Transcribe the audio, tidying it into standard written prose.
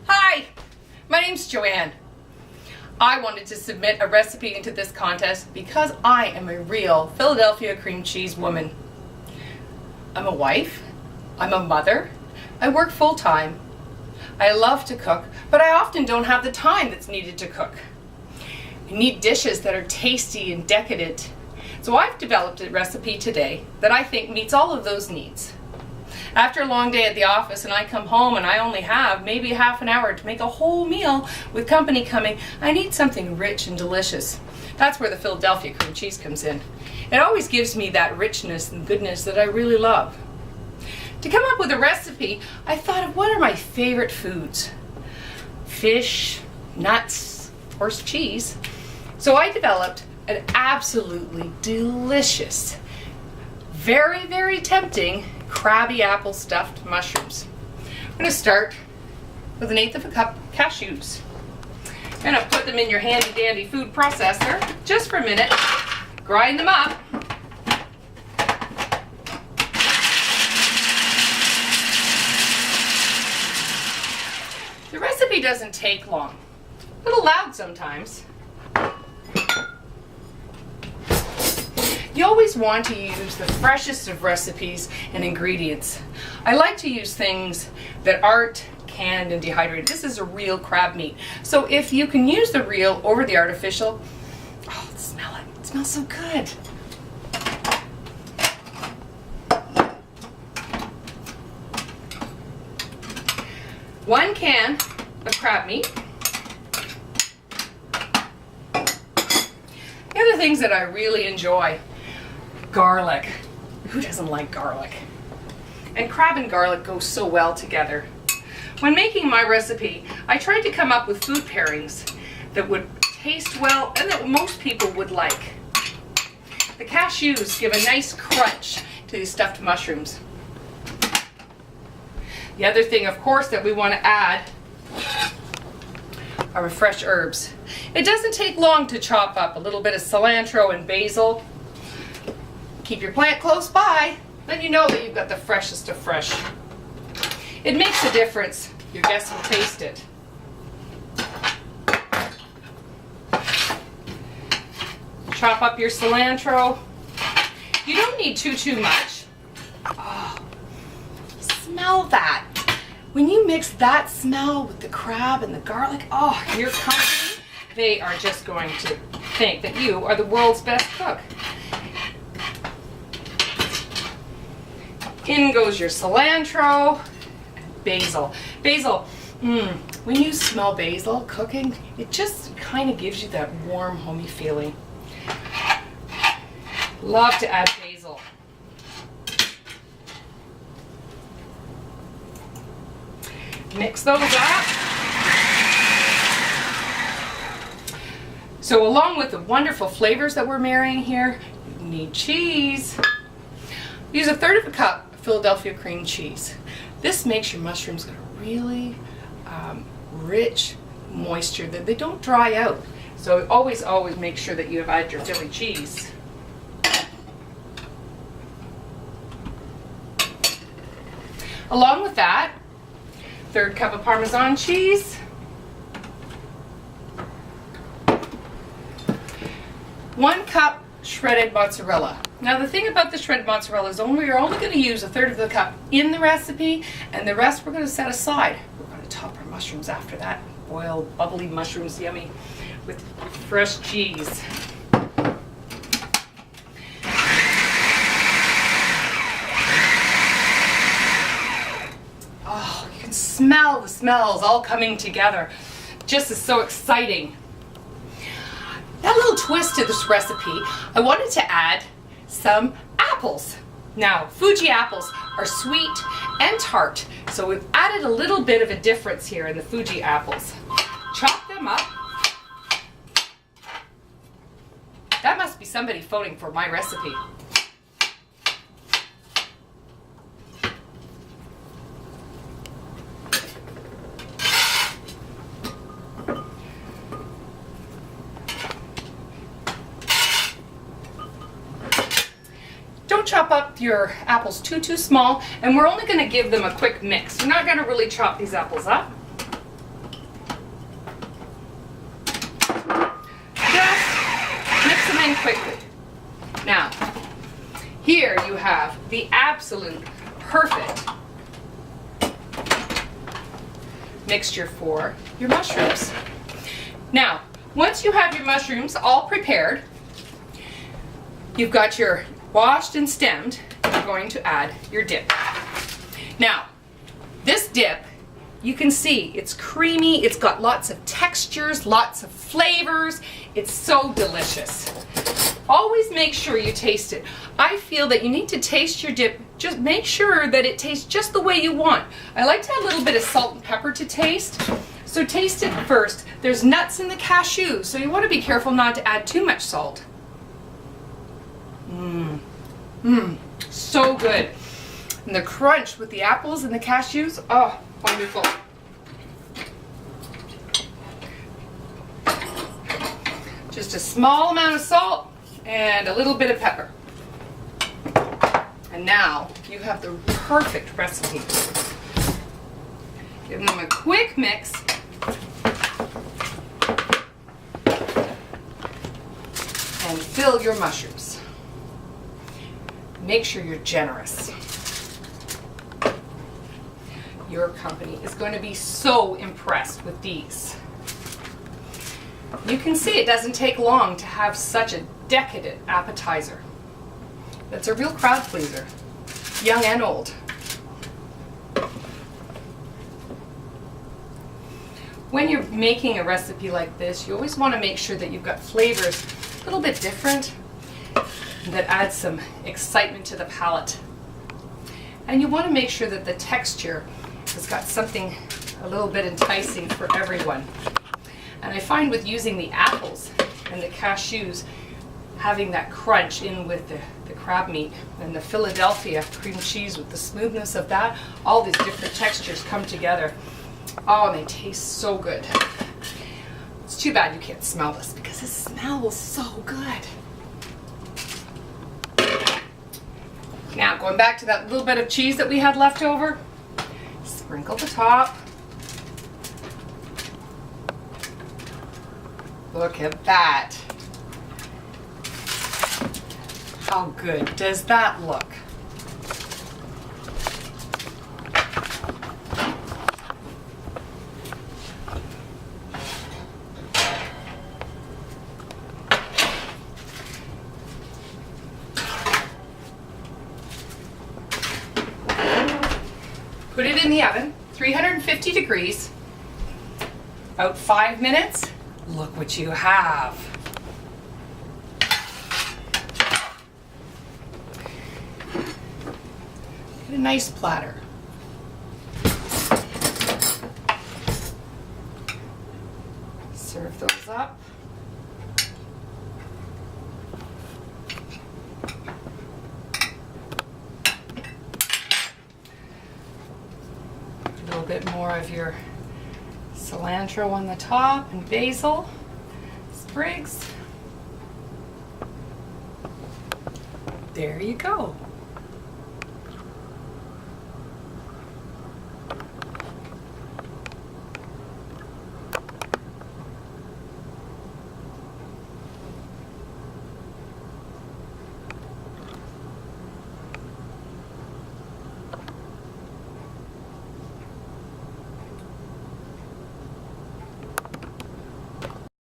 Hi, my name's Joanne. I wanted to submit a recipe into this contest because I am a real Philadelphia cream cheese woman. I'm a wife, I'm a mother, I work full-time, I love to cook, but I often don't have the time that's needed to cook. I need dishes that are tasty and decadent. So I've developed a recipe today that I think meets all of those needs. After a long day at the office and I come home and I only have maybe half an hour to make a whole meal with company coming, I need something rich and delicious. That's where the Philadelphia cream cheese comes in. It always gives me that richness and goodness that I really love. To come up with a recipe, I thought of what are my favorite foods? Fish, nuts, of course cheese. So I developed an absolutely delicious, very, very tempting Krabby Apple stuffed mushrooms. I'm going to start with 1/8 of a cup of cashews. You're going to put them in your handy dandy food processor just for a minute, grind them up. The recipe doesn't take long, a little loud sometimes. You always want to use the freshest of recipes and ingredients. I like to use things that aren't canned and dehydrated. This is a real crab meat. So if you can use the real over the artificial, oh, smell it. It smells so good. One can of crab meat. The other things that I really enjoy: garlic. Who doesn't like garlic? And crab and garlic go so well together. When making my recipe, I tried to come up with food pairings that would taste well and that most people would like. The cashews give a nice crunch to these stuffed mushrooms. The other thing, of course, that we want to add are fresh herbs. It doesn't take long to chop up a little bit of cilantro and basil. Keep your plant close by, then you know that you've got the freshest of fresh. It makes a difference. Your guests will taste it. Chop up your cilantro. You don't need too much. Oh, smell that. When you mix that smell with the crab and the garlic, oh, your company, they are just going to think that you are the world's best cook. In goes your cilantro and basil. Basil, when you smell basil cooking, it just kind of gives you that warm, homey feeling. Love to add basil. Mix those up. So along with the wonderful flavors that we're marrying here, you need cheese. Use 1/3 of a cup of Philadelphia cream cheese. This makes your mushrooms get a really rich moisture, that they don't dry out. So always make sure that you have added your Philly cheese. Along with that, 1/3 cup of Parmesan cheese, 1 cup shredded mozzarella. Now the thing about the shredded mozzarella is you're only going to use 1/3 of the cup in the recipe, and the rest we're going to set aside. We're going to top our mushrooms after that. Boiled, bubbly mushrooms, yummy, with fresh cheese. Oh, you can smell the smells all coming together. Just is so exciting. That little twist to this recipe, I wanted to add some apples. Now, Fuji apples are sweet and tart, so we've added a little bit of a difference here in the Fuji apples. Chop them up. That must be somebody phoning for my recipe. Don't chop up your apples too small, and we're only going to give them a quick mix. We're not going to really chop these apples up. quickly. Now, here you have the absolute perfect mixture for your mushrooms. Now, once you have your mushrooms all prepared, you've got your washed and stemmed, you're going to add your dip. Now, this dip, you can see it's creamy, it's got lots of textures, lots of flavors, it's so delicious. Always make sure you taste it. I feel that you need to taste your dip, just make sure that it tastes just the way you want. I like to add a little bit of salt and pepper to taste, so taste it first. There's nuts in the cashews, so you want to be careful not to add too much salt. So good. And the crunch with the apples and the cashews, oh, wonderful. Just a small amount of salt and a little bit of pepper. And now you have the perfect recipe. Give them a quick mix. And fill your mushrooms. Make sure you're generous. Your company is going to be so impressed with these. You can see it doesn't take long to have such a decadent appetizer. That's a real crowd pleaser, young and old. When you're making a recipe like this, you always want to make sure that you've got flavors a little bit different that add some excitement to the palate. And you want to make sure that the texture has got something a little bit enticing for everyone. And I find with using the apples and the cashews, having that crunch in with the crab meat and the Philadelphia cream cheese with the smoothness of that, all these different textures come together. Oh, and they taste so good. It's too bad you can't smell this because it smells so good. Now, going back to that little bit of cheese that we had left over, sprinkle the top. Look at that. How good does that look? Put it in the oven, 350 degrees, about 5 minutes. Look what you have. Get a nice platter. Serve those up. A little bit more of your cilantro on the top and basil sprigs. There you go.